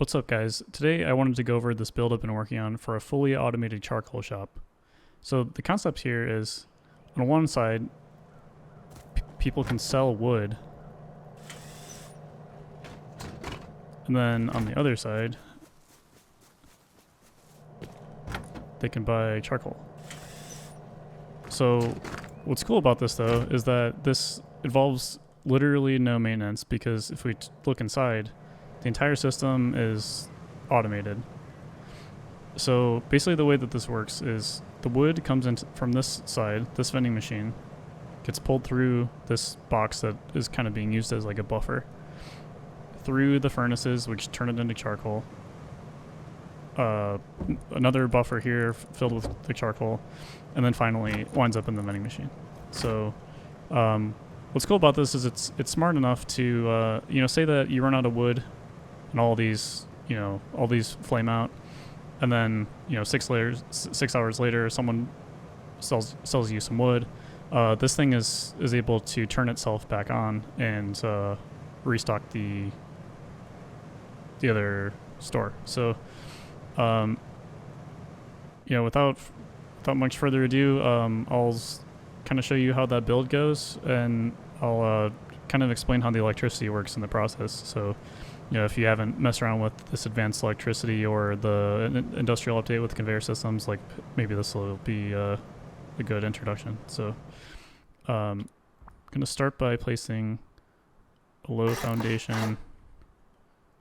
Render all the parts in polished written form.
What's up, guys? Today I wanted to go over this build I've been working on for a fully automated charcoal shop. So the concept here is, on one side, people can sell wood, and then on the other side, they can buy charcoal. So what's cool about this, though, is that this involves literally no maintenance, because if we look inside, the entire system is automated. So basically the way that this works is the wood comes in from this side, this vending machine, gets pulled through this box that is kind of being used as like a buffer, through the furnaces, which turn it into charcoal. Another buffer here filled with the charcoal, and then finally winds up in the vending machine. So what's cool about this is it's smart enough to, say that you run out of wood and all these flame out, and then 6 hours later someone sells you some wood. This thing is able to turn itself back on and restock the other store. So without much further ado, I'll kind of show you how that build goes, and I'll kind of explain how the electricity works in the process. So if you haven't messed around with this advanced electricity or the industrial update with conveyor systems, like maybe this will be a good introduction. So I'm going to start by placing a low foundation,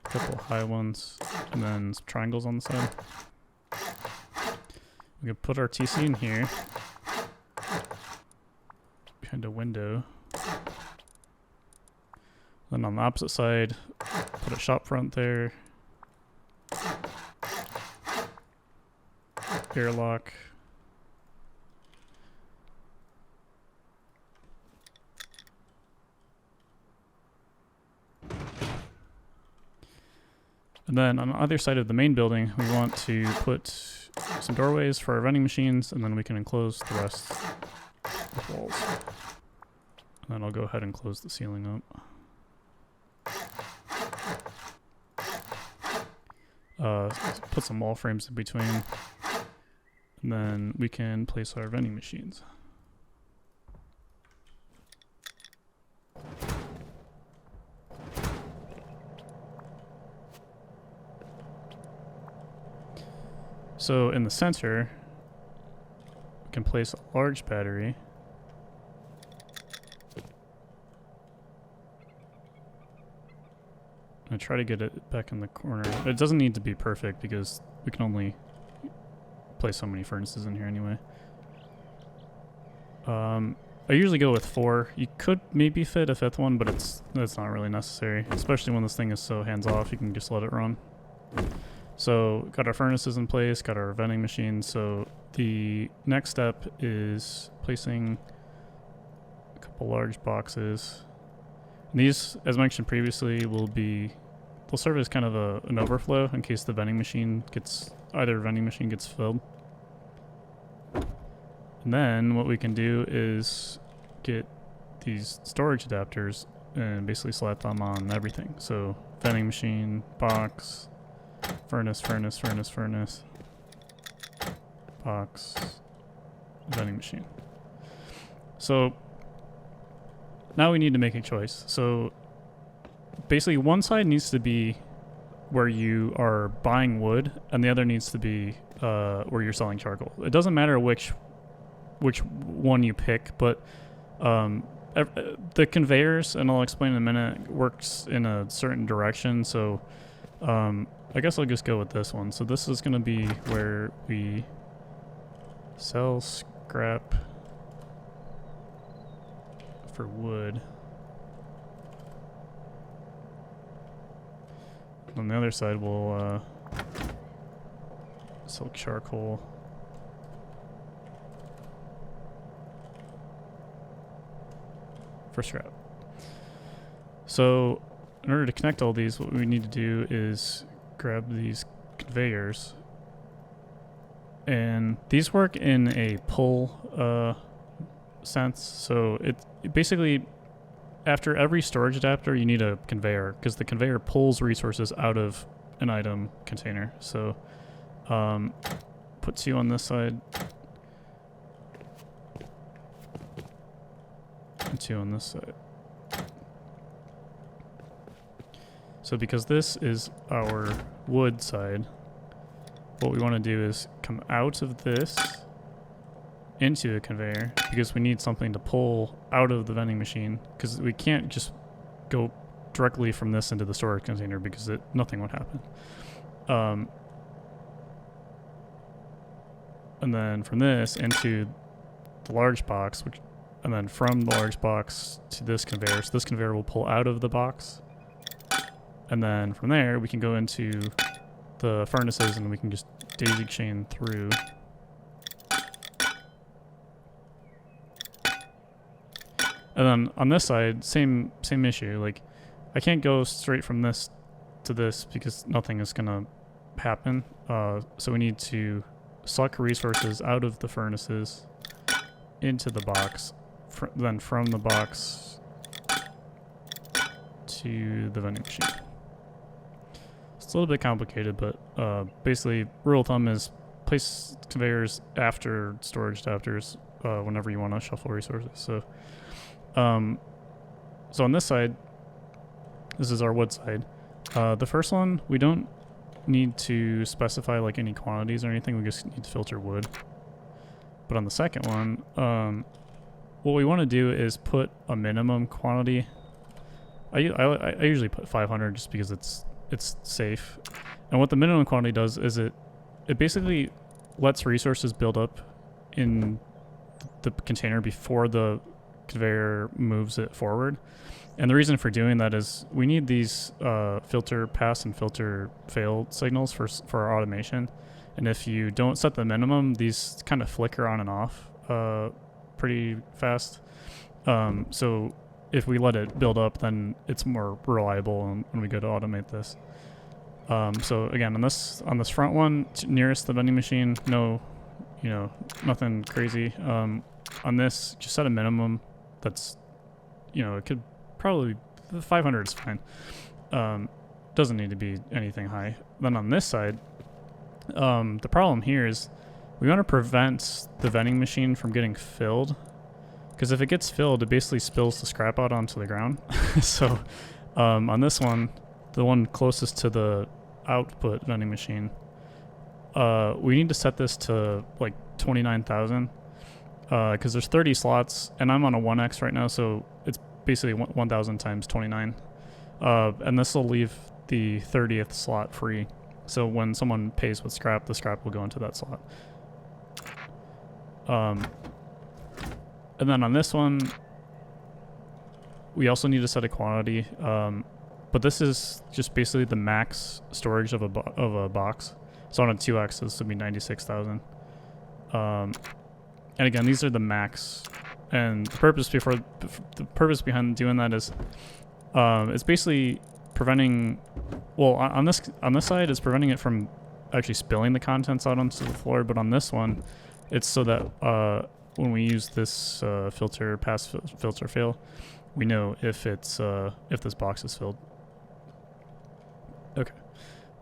a couple high ones, and then some triangles on the side. We can put our TC in here, behind a window. Then on the opposite side, put a shop front there, airlock, and then on the other side of the main building, we want to put some doorways for our vending machines, and then we can enclose the rest with walls. And then I'll go ahead and close the ceiling up. Put some wall frames in between, and then we can place our vending machines. So in the center, we can place a large battery. I try to get it back in the corner. It doesn't need to be perfect because we can only place so many furnaces in here anyway. I usually go with 4. You could maybe fit a 5th one, but it's not really necessary, especially when this thing is so hands-off. You can just let it run. So got our furnaces in place, got our vending machines. So the next step is placing a couple large boxes. And these, as mentioned previously, they'll serve as kind of an overflow in case the vending machine gets filled. And then what we can do is get these storage adapters and basically slap them on everything. So vending machine, box, furnace, box, vending machine. So now we need to make a choice. So basically one side needs to be where you are buying wood, and the other needs to be where you're selling charcoal. It doesn't matter which one you pick, but the conveyors, and I'll explain in a minute, works in a certain direction. So I guess I'll just go with this one. So this is going to be where we sell scrap for wood. On the other side, we'll sell charcoal for scrap. So in order to connect all these, what we need to do is grab these conveyors, and these work in a pull sense. So it basically, after every storage adapter, you need a conveyor, because the conveyor pulls resources out of an item container. So put 2 on this side and 2 on this side. So because this is our wood side, what we want to do is come out of this into a conveyor, because we need something to pull out of the vending machine, because we can't just go directly from this into the storage container, because nothing would happen. And then from this into the large box, and then from the large box to this conveyor. So this conveyor will pull out of the box. And then from there, we can go into the furnaces and we can just daisy chain through. And then on this side, same issue. Like, I can't go straight from this to this because nothing is gonna happen. So we need to suck resources out of the furnaces into the box, then from the box to the vending machine. It's a little bit complicated, but basically, rule of thumb is place conveyors after storage adapters whenever you want to shuffle resources. So, so on this side, this is our wood side. The first one, we don't need to specify like any quantities or anything. We just need to filter wood. But on the second one, what we want to do is put a minimum quantity. I usually put 500 just because it's safe. And what the minimum quantity does is it basically lets resources build up in the container before the conveyor moves it forward. And the reason for doing that is we need these filter pass and filter fail signals for our automation. And if you don't set the minimum, these kind of flicker on and off pretty fast. So if we let it build up, then it's more reliable when we go to automate this. So again, on this front one, nearest the vending machine, nothing crazy. On this, just set a minimum. That's, it could probably 500 is fine. Doesn't need to be anything high. Then on this side, the problem here is we want to prevent the vending machine from getting filled. Because if it gets filled, it basically spills the scrap out onto the ground. So on this one, the one closest to the output vending machine, we need to set this to like 29,000 because there's 30 slots, and I'm on a 1x right now, so it's basically 1,000 times 29. And this will leave the 30th slot free. So when someone pays with scrap, the scrap will go into that slot. And then on this one, we also need to set a quantity, but this is just basically the max storage of a box. So on a 2x, this would be 96,000. And again, these are the max, and the purpose behind doing that is, it's basically preventing. Well, on this side, it's preventing it from actually spilling the contents out onto the floor, but on this one, it's so that when we use this filter pass filter fail, we know if this box is filled. Okay.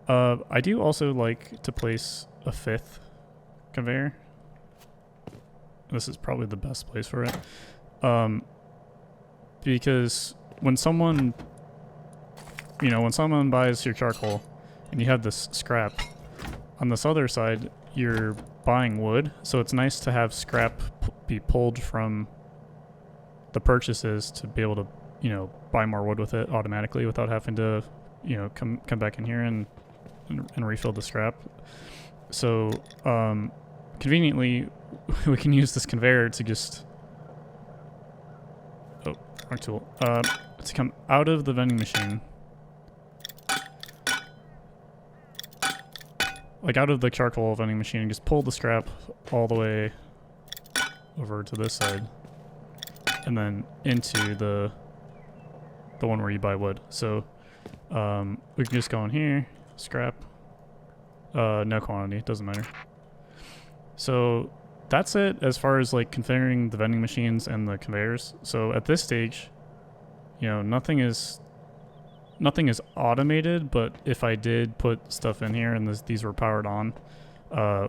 I do also like to place a 5th conveyor. This is probably the best place for it, because when someone buys your charcoal and you have this scrap, on this other side you're buying wood, so it's nice to have scrap be pulled from the purchases to be able to buy more wood with it automatically without having to come back in here and refill the scrap. So conveniently we can use this conveyor to just wrong tool to come out of the vending machine, like out of the charcoal vending machine, and just pull the scrap all the way over to this side and then into the one where you buy wood. So we can just go in here, scrap, no quantity, doesn't matter. So that's it as far as like configuring the vending machines and the conveyors. So at this stage, nothing is nothing is automated, but if I did put stuff in here and these were powered on,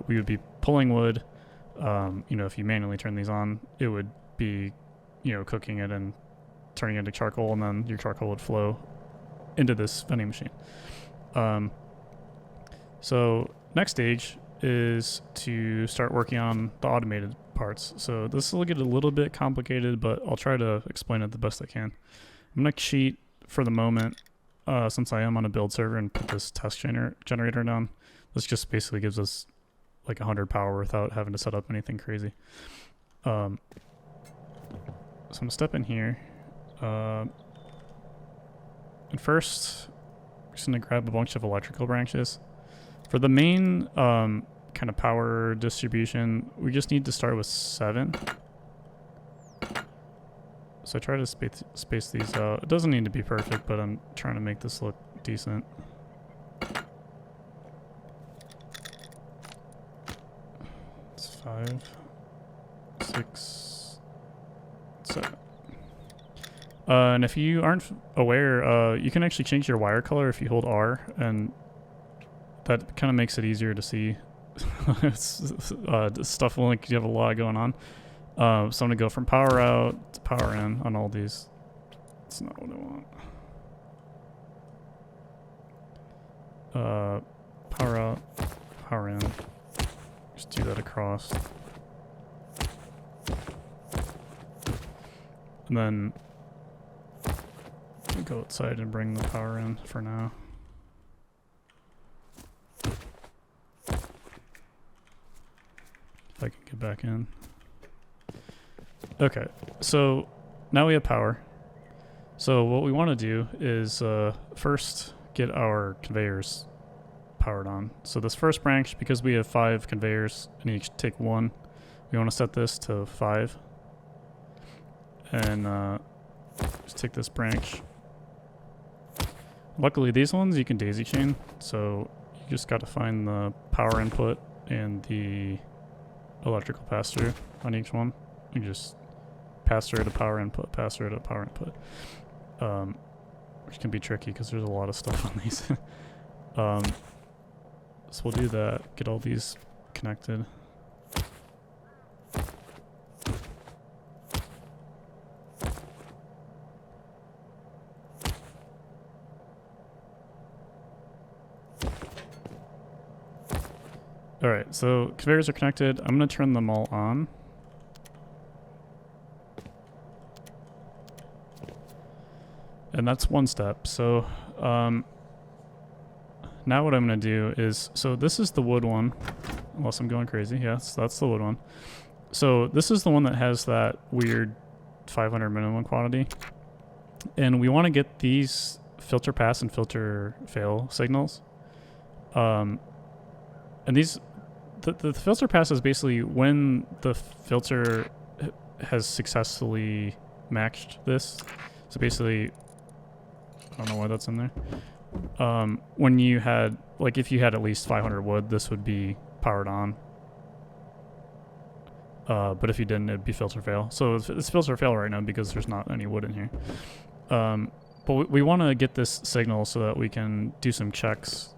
we would be pulling wood. You know, if you manually turn these on, it would be, you know, cooking it and turning it into charcoal, and then your charcoal would flow into this vending machine. So next stage is to start working on the automated parts. So this will get a little bit complicated, but I'll try to explain it the best I can. I'm going to cheat for the moment, since I am on a build server, and put this test generator down. This just basically gives us like 100 power without having to set up anything crazy. So I'm going to step in here. And first, I'm just going to grab a bunch of electrical branches. For the main kind of power distribution, we just need to start with 7. So I try to space these out. It doesn't need to be perfect, but I'm trying to make this look decent. It's 5, 6, 7. And if you aren't aware, you can actually change your wire color if you hold R, and that kind of makes it easier to see. Stuff will like you have a lot going on. So I'm gonna go from power out to power in on all these. That's not what I want. Power out, power in. Just do that across. And then I'll go outside and bring the power in for now. If I can get back in. Okay, so now we have power. So what we want to do is first get our conveyors powered on. So this first branch, because we have 5 conveyors and each take 1, we want to set this to 5. And just take this branch. Luckily these ones you can daisy chain, so you just got to find the power input and the electrical pass through on each one. You just pass through to power input, pass through to power input, which can be tricky because there's a lot of stuff on these. So we'll do that, get all these connected. Alright, so conveyors are connected. I'm going to turn them all on. And that's one step. So now what I'm going to do is, so this is the wood one, unless I'm going crazy. Yes, that's the wood one. So this is the one that has that weird 500 minimum quantity. And we want to get these filter pass and filter fail signals. And these, the filter pass is basically when the filter has successfully matched this. So basically, I don't know why that's in there. When you had, like if you had at least 500 wood, this would be powered on. But if you didn't, it'd be filter fail. So it's filter fail right now because there's not any wood in here. But we want to get this signal so that we can do some checks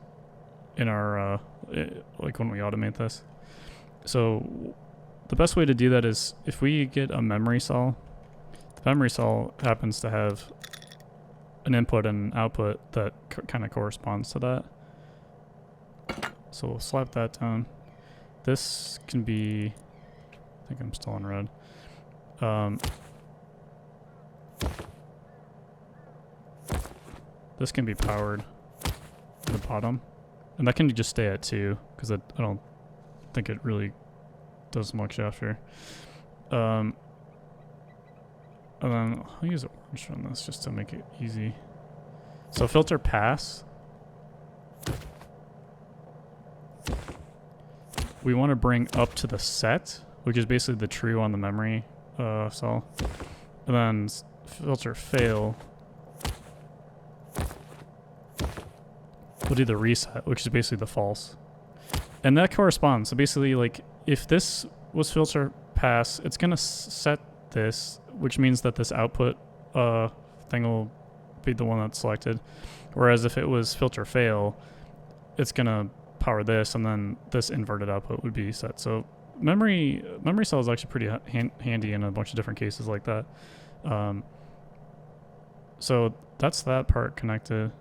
in our, like when we automate this. So the best way to do that is if we get a memory cell, the memory cell happens to have an input and output that kind of corresponds to that. So we'll slap that down. This can be, I think I'm still on red. This can be powered at the bottom. And that can just stay at 2, because I don't think it really does much after. And then I'll use orange on this just to make it easy. So filter pass. We want to bring up to the set, which is basically the true on the memory cell. And then filter fail. We'll do the reset, which is basically the false. And that corresponds. So basically, like, if this was filter pass, it's going to set this, which means that this output thing will be the one that's selected. Whereas if it was filter fail, it's gonna power this, and then this inverted output would be set. So memory cell is actually pretty handy in a bunch of different cases like that. So that's that part connected.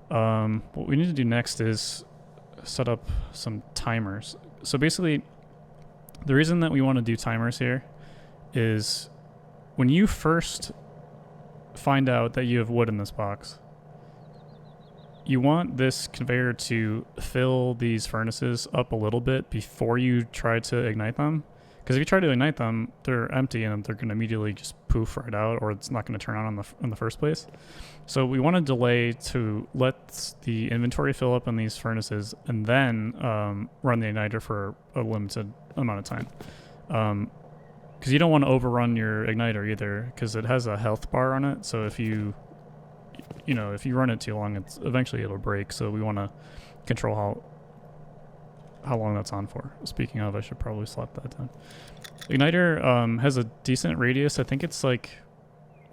What we need to do next is set up some timers. So basically, the reason that we want to do timers here is when you first find out that you have wood in this box, you want this conveyor to fill these furnaces up a little bit before you try to ignite them. Because if you try to ignite them, they're empty and they're going to immediately just poof right out, or it's not going to turn on in the first place. So we want to delay to let the inventory fill up in these furnaces and then run the igniter for a limited amount of time. Because you don't want to overrun your igniter either, because it has a health bar on it. So if you run it too long, eventually it'll break. So we want to control how long that's on for. Speaking of, I should probably slap that down. Igniter has a decent radius. I think it's like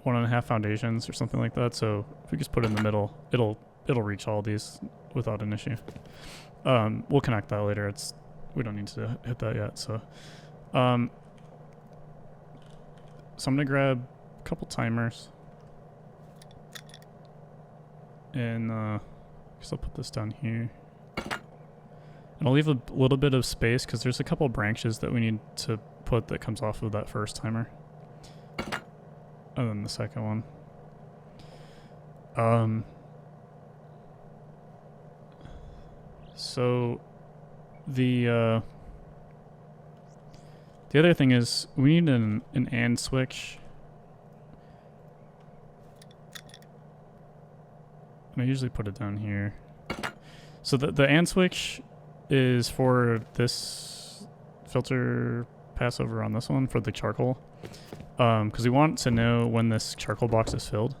1.5 foundations or something like that. So if we just put it in the middle, it'll reach all these without an issue. We'll connect that later. We don't need to hit that yet. So I'm gonna grab a couple timers, and I guess I'll put this down here. And I'll leave a little bit of space because there's a couple branches that we need to put that comes off of that first timer. And then the second one. So the other thing is we need an AND switch. And I usually put it down here. So the AND switch is for this filter pass over on this one for the charcoal, because we want to know when this charcoal box is filled,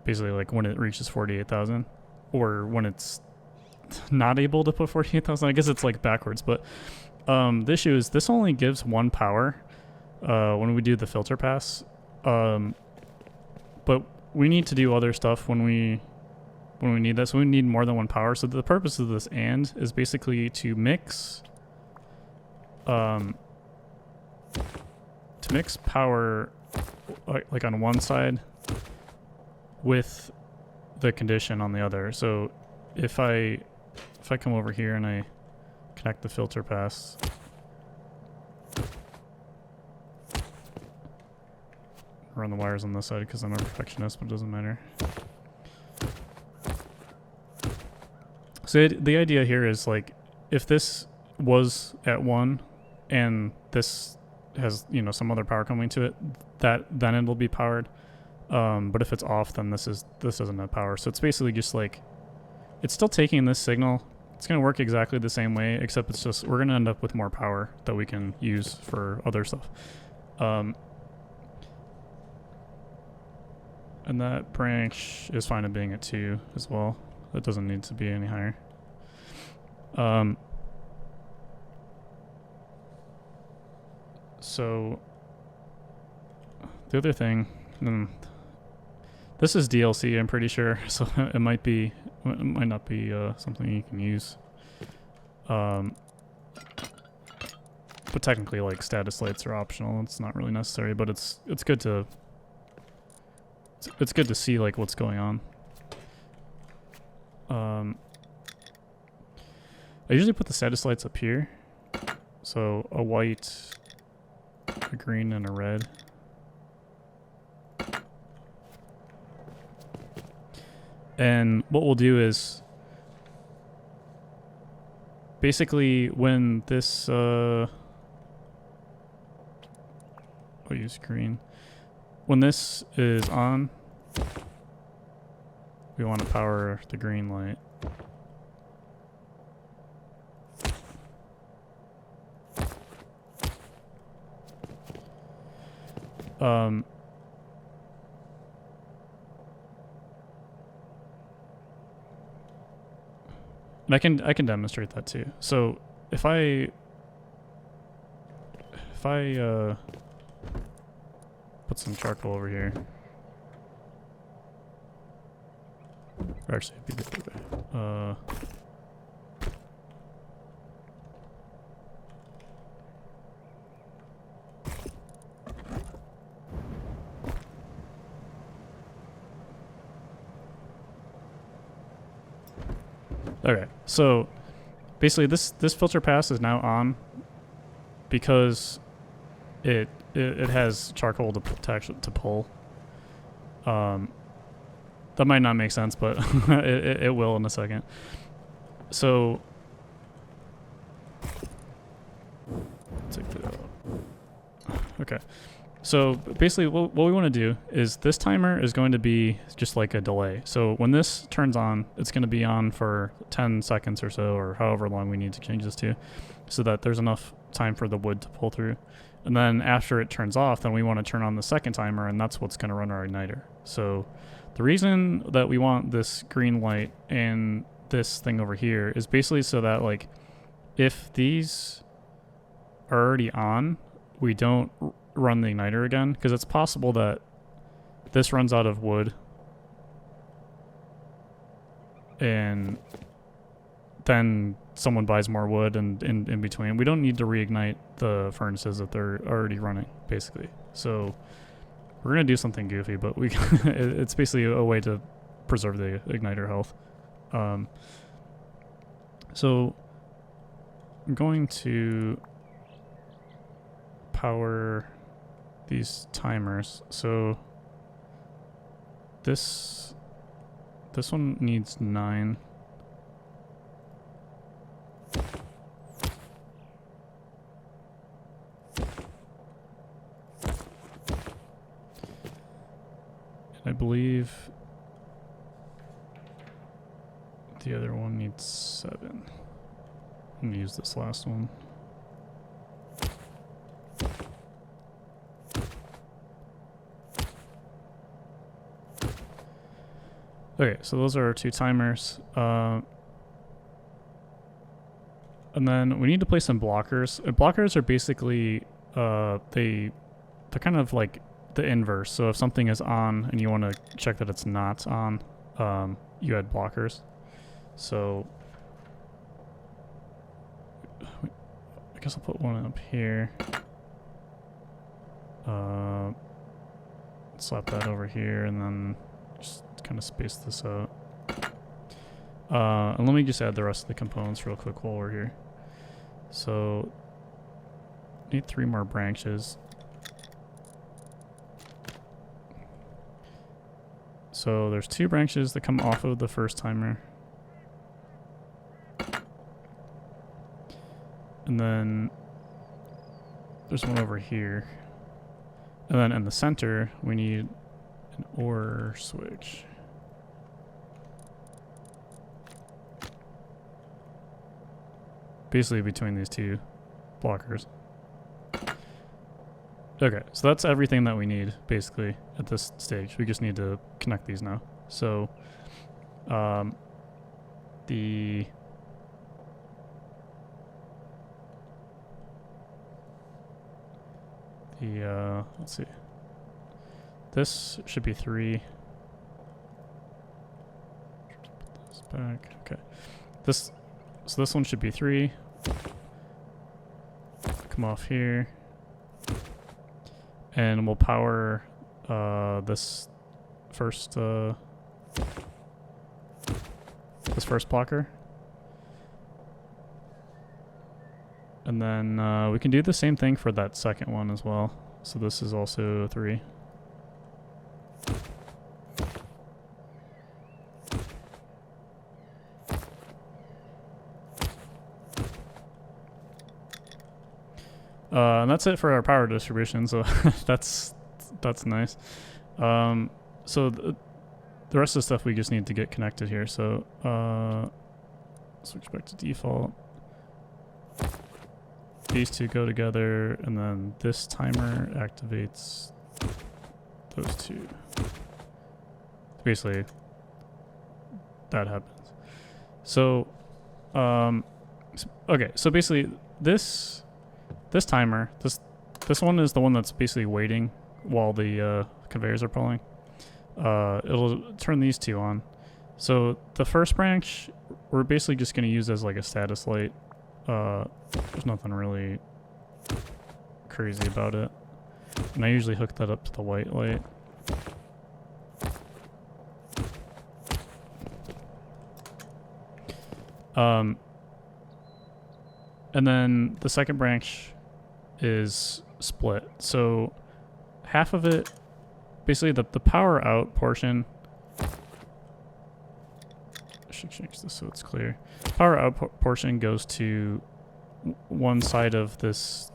basically like when it reaches 48,000 or when it's not able to put 48,000. I guess it's like backwards, but the issue is this only gives 1 power when we do the filter pass, but we need to do other stuff when we need that, so we need more than 1 power. So the purpose of this AND is basically to mix power like on one side with the condition on the other. So if I come over here and I connect the filter pass, run the wires on this side because I'm a perfectionist, but it doesn't matter. So the idea here is like, if this was at 1 and this has, some other power coming to it, then it'll be powered. But if it's off, then this doesn't have power. So it's basically just like, it's still taking this signal. It's going to work exactly the same way, except it's just, we're going to end up with more power that we can use for other stuff. And that branch is fine at being at 2 as well. That doesn't need to be any higher. So the other thing, this is DLC, I'm pretty sure, so it might not be something you can use. But technically, like, status lights are optional. It's not really necessary, but it's good to see like what's going on. I usually put the status lights up here, so a white, a green, and a red. And what we'll do is basically when this I'll use green. When this is on, we want to power the green light. And I can demonstrate that too. So if I put some charcoal over here, Or actually, it'd be the other way. Okay, so basically this filter pass is now on because it has charcoal to pull. That might not make sense, but it will in a second. So take that out. Okay. So basically what we want to do is this timer is going to be just like a delay. So when this turns on, it's going to be on for 10 seconds or so, or however long we need to change this to, so that there's enough time for the wood to pull through. And then after it turns off, then we want to turn on the second timer, and that's what's going to run our igniter. So the reason that we want this green light and this thing over here is basically so that, like, if these are already on, we don't run the igniter again, because it's possible that this runs out of wood and then someone buys more wood, and in between we don't need to reignite the furnaces if they're already running, basically. So we're gonna do something goofy, but we it's basically a way to preserve the igniter health. So I'm going to power these timers. So this one needs 9. I believe the other one needs 7. I'm gonna use this last one. Okay, so those are our 2 timers. And then we need to place some blockers. Blockers are basically, they're kind of like the inverse. So if something is on and you want to check that it's not on, you add blockers. So I guess I'll put one up here. Slap that over here, and then just kind of space this out. And let me just add the rest of the components real quick while we're here. So need 3 more branches. So there's 2 branches that come off of the first timer. And then there's one over here. And then in the center, we need an OR switch. Basically between these 2 blockers. Okay, so that's everything that we need, basically, at this stage. We just need to connect these now. So, let's see. This should be 3. Put this back. Okay. So this one should be 3. Come off here. And we'll power this first blocker. And then we can do the same thing for that second one as well. So this is also 3. And that's it for our power distribution, so that's nice. So the rest of the stuff we just need to get connected here. So switch back to default. These 2 go together, and then this timer activates those 2. Basically, that happens. So, okay, so basically this timer, this one is the one that's basically waiting while the conveyors are pulling. It'll turn these 2 on, So the first branch, we're basically just going to use as like a status light. There's nothing really crazy about it. And I usually hook that up to the white light. And then the second branch is split. So half of it, basically the power out portion, I should change this so it's clear. Power out portion goes to one side of this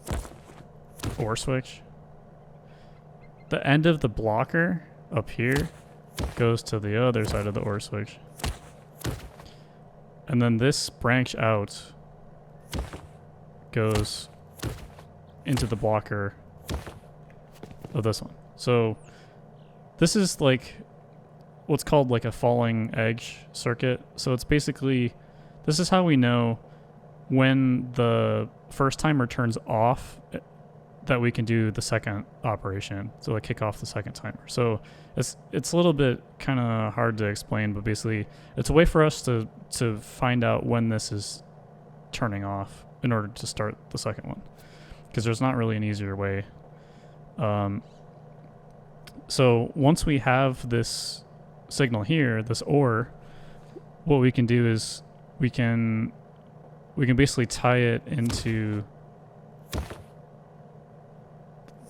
OR switch. The end of the blocker up here goes to the other side of the OR switch. And then this branch out goes into the blocker of this one. So this is like what's called like a falling edge circuit. So it's basically, this is how we know when the first timer turns off that we can do the second operation. So like kick off the second timer. So it's a little bit kind of hard to explain, but basically it's a way for us to find out when this is turning off in order to start the second one, because there's not really an easier way. So once we have this signal here, this OR, what we can do is we can basically tie it into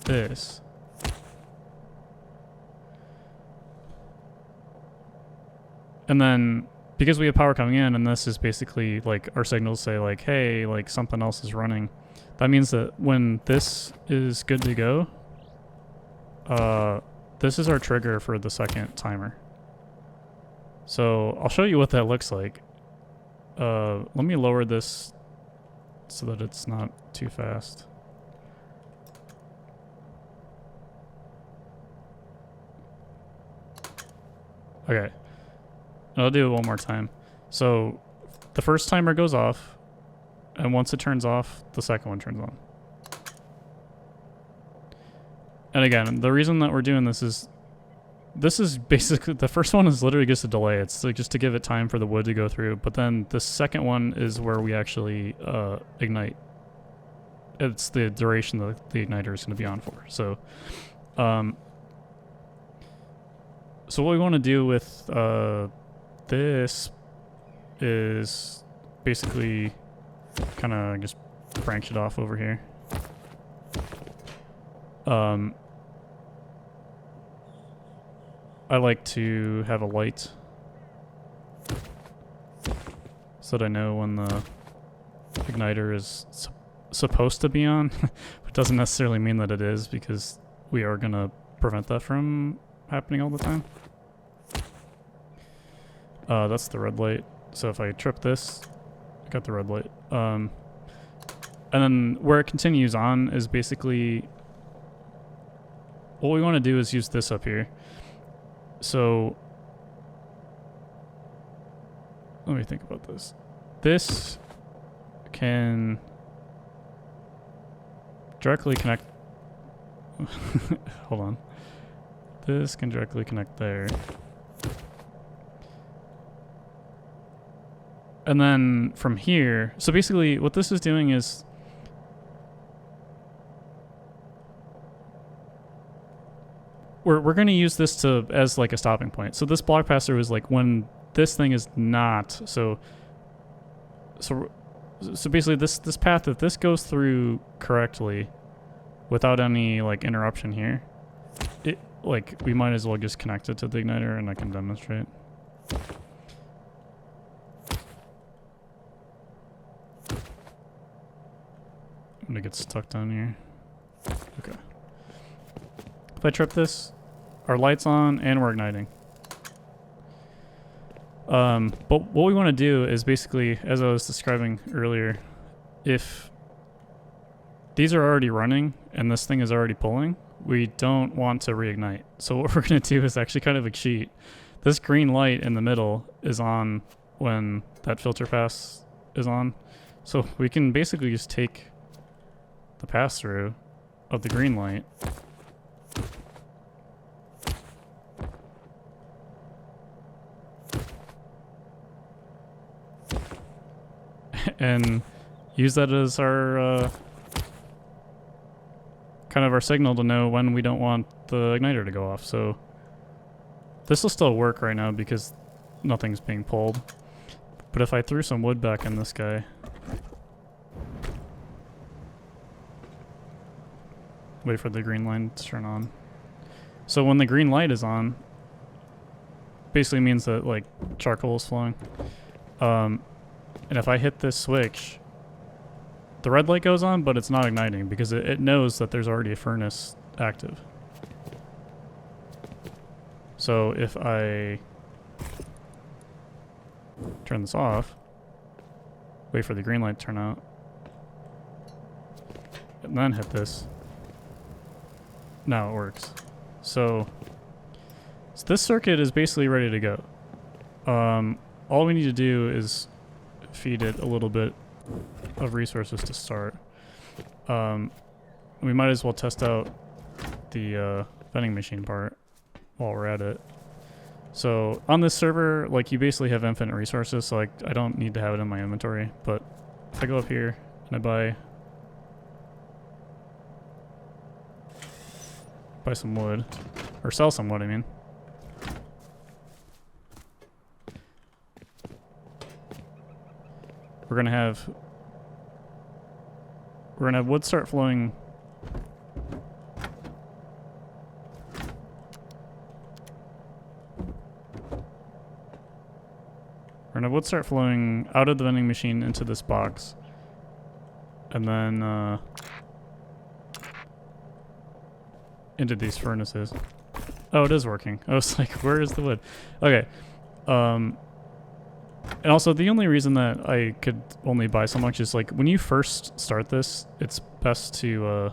this. And then because we have power coming in, and this is basically like our signals say like, hey, like something else is running. That means that when this is good to go, this is our trigger for the second timer. So I'll show you what that looks like. Let me lower this so that it's not too fast. Okay. I'll do it one more time. So the first timer goes off, and once it turns off, the second one turns on. And again, the reason that we're doing this is basically, the first one is literally just a delay. It's like just to give it time for the wood to go through. But then the second one is where we actually ignite. It's the duration that the igniter is going to be on for. So, so what we want to do with this is basically kind of just branch it off over here. I like to have a light so that I know when the igniter is supposed to be on. It doesn't necessarily mean that it is, because we are going to prevent that from happening all the time. That's the red light. So if I trip this, I got the red light. And then where it continues on is basically, what we want to do is use this up here. So let me think about this. This can directly connect. Hold on. This can directly connect there. And then from here, so basically what this is doing is we're going to use this as like a stopping point. So this block pass through is like when this thing is not, so basically this path, if this goes through correctly without any like interruption here, it like we might as well just connect it to the igniter, and I can demonstrate. I'm gonna get stuck down here. Okay. If I trip this, our light's on and we're igniting. But what we want to do is basically, as I was describing earlier, if these are already running and this thing is already pulling, we don't want to reignite. So what we're going to do is actually kind of a cheat. This green light in the middle is on when that filter pass is on. So we can basically just take the pass-through of the green light and use that as our kind of our signal to know when we don't want the igniter to go off. So this will still work right now because nothing's being pulled. But if I threw some wood back in this guy, wait for the green light to turn on. So when the green light is on, basically means that like charcoal is flowing. And if I hit this switch, the red light goes on, but it's not igniting because it knows that there's already a furnace active. So if I turn this off, wait for the green light to turn out, and then hit this, now it works. So this circuit is basically ready to go. All we need to do is feed it a little bit of resources to start. We might as well test out the vending machine part while we're at it. So on this server, like, you basically have infinite resources, so like I don't need to have it in my inventory. But if I go up here and I buy some wood, or sell some wood, I mean. We're gonna have wood start flowing. We're gonna have wood start flowing out of the vending machine into this box, and then into these furnaces. Oh, it is working. I was like, where is the wood? Okay. And also, the only reason that I could only buy so much is, like, when you first start this, it's best to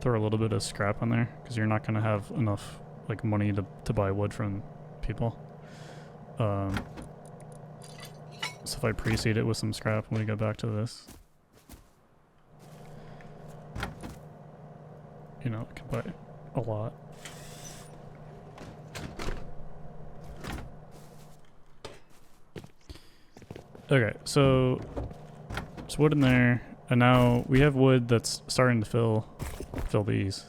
throw a little bit of scrap on there, because you're not going to have enough, like, money to buy wood from people. So if I pre-seed it with some scrap when we go back to this, you know, I can buy a lot. Okay, so there's wood in there, and now we have wood that's starting to fill these.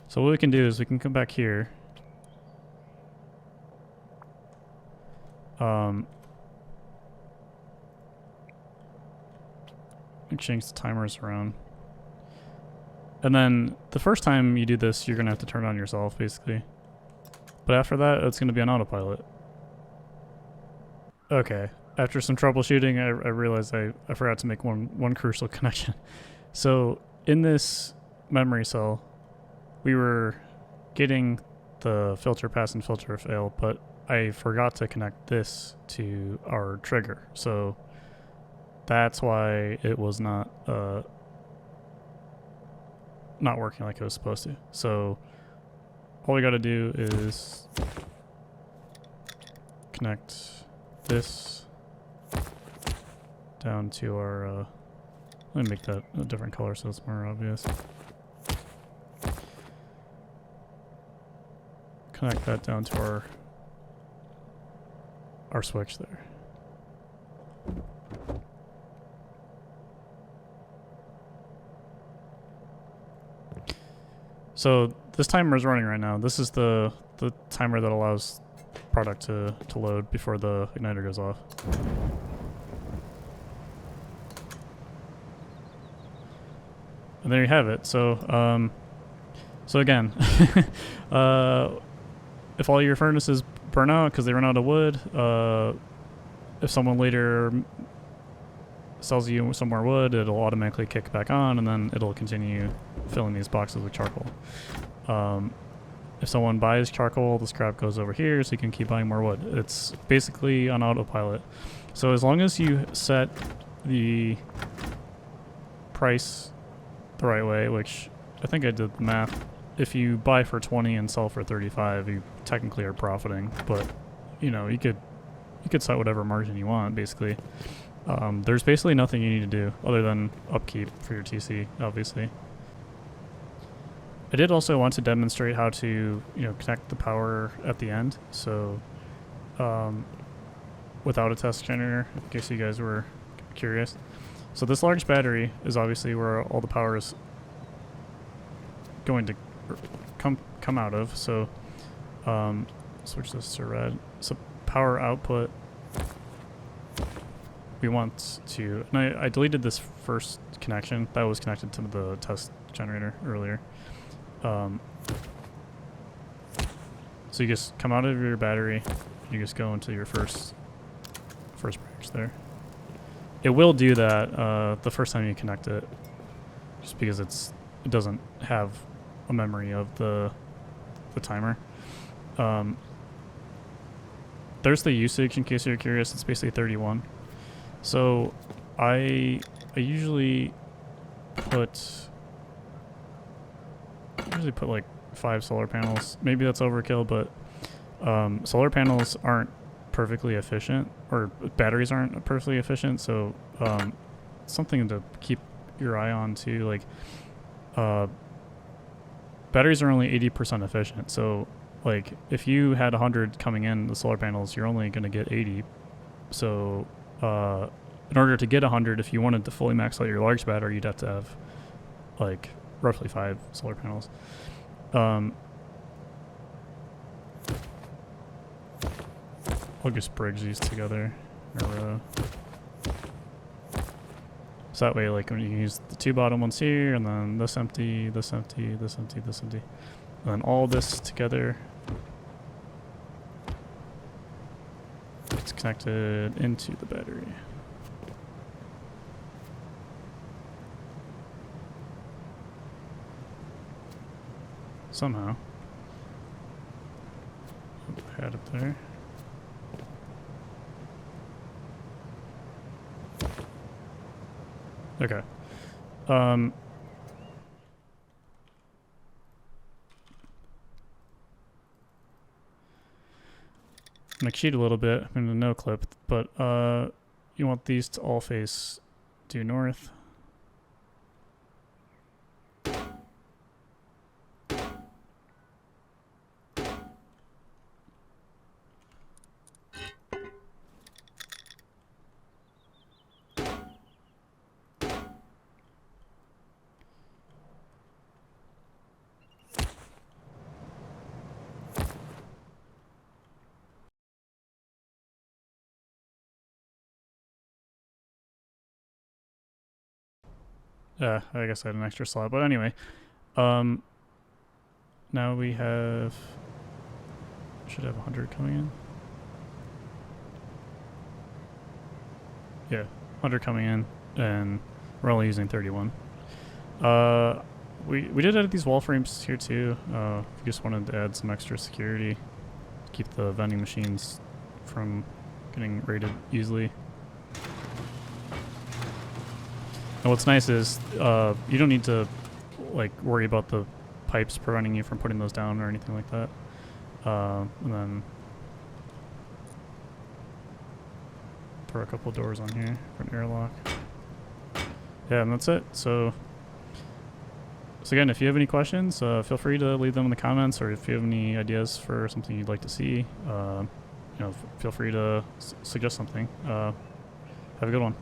So what we can do is we can come back here. Change the timers around. And then the first time you do this, you're gonna have to turn it on yourself, basically. But after that, it's gonna be on autopilot. Okay, after some troubleshooting, I realized I forgot to make one crucial connection. So in this memory cell, we were getting the filter pass and filter fail, but I forgot to connect this to our trigger. So that's why it was not working like it was supposed to. So all we gotta do is connect this down to our let me make that a different color so it's more obvious. Connect that down to our switch there. So this timer is running right now. This is the timer that allows product to load before the igniter goes off. And there you have it. So so again, if all your furnaces burn out because they run out of wood, if someone later sells you some more wood, it'll automatically kick back on, and then it'll continue filling these boxes with charcoal. If someone buys charcoal, the scrap goes over here, so you can keep buying more wood. It's basically on autopilot. So as long as you set the price the right way, which I think I did the math. If you buy for 20 and sell for 35, you technically are profiting, but you know, you could set whatever margin you want, basically. There's basically nothing you need to do other than upkeep for your TC, obviously. I did also want to demonstrate how to, you know, connect the power at the end. So, without a test generator, in case you guys were curious. So this large battery is obviously where all the power is going to come out of. So switch this to red. So power output, we want to, and I deleted this first connection that was connected to the test generator earlier. So you just come out of your battery, you just go into your first branch there. It will do that the first time you connect it, just because it doesn't have a memory of the timer. There's the usage in case you're curious. It's basically 31. So I usually put like 5 solar panels. Maybe that's overkill, but solar panels aren't perfectly efficient, or batteries aren't perfectly efficient. So something to keep your eye on too. Like batteries are only 80% efficient. So like if you had 100 coming in the solar panels, you're only going to get 80. So in order to get 100, if you wanted to fully max out your large battery, you'd have to have like roughly 5 solar panels. I'll just bridge these together in a row. So that way, like, when you use the 2 bottom ones here, and then this empty, this empty, this empty, this empty, and then all this together, it's connected into the battery. Somehow. I had it there. Okay. I'm gonna cheat a little bit. I'm gonna no clip, but you want these to all face due north. I guess I had an extra slot, but anyway, now we should have 100 coming in. Yeah, 100 coming in, and we're only using 31. We did add these wall frames here too. We just wanted to add some extra security to keep the vending machines from getting raided easily. And what's nice is you don't need to like worry about the pipes preventing you from putting those down or anything like that. And then throw a couple doors on here for an airlock. Yeah, and that's it. So again, if you have any questions, feel free to leave them in the comments, or if you have any ideas for something you'd like to see, feel free to suggest something. Have a good one.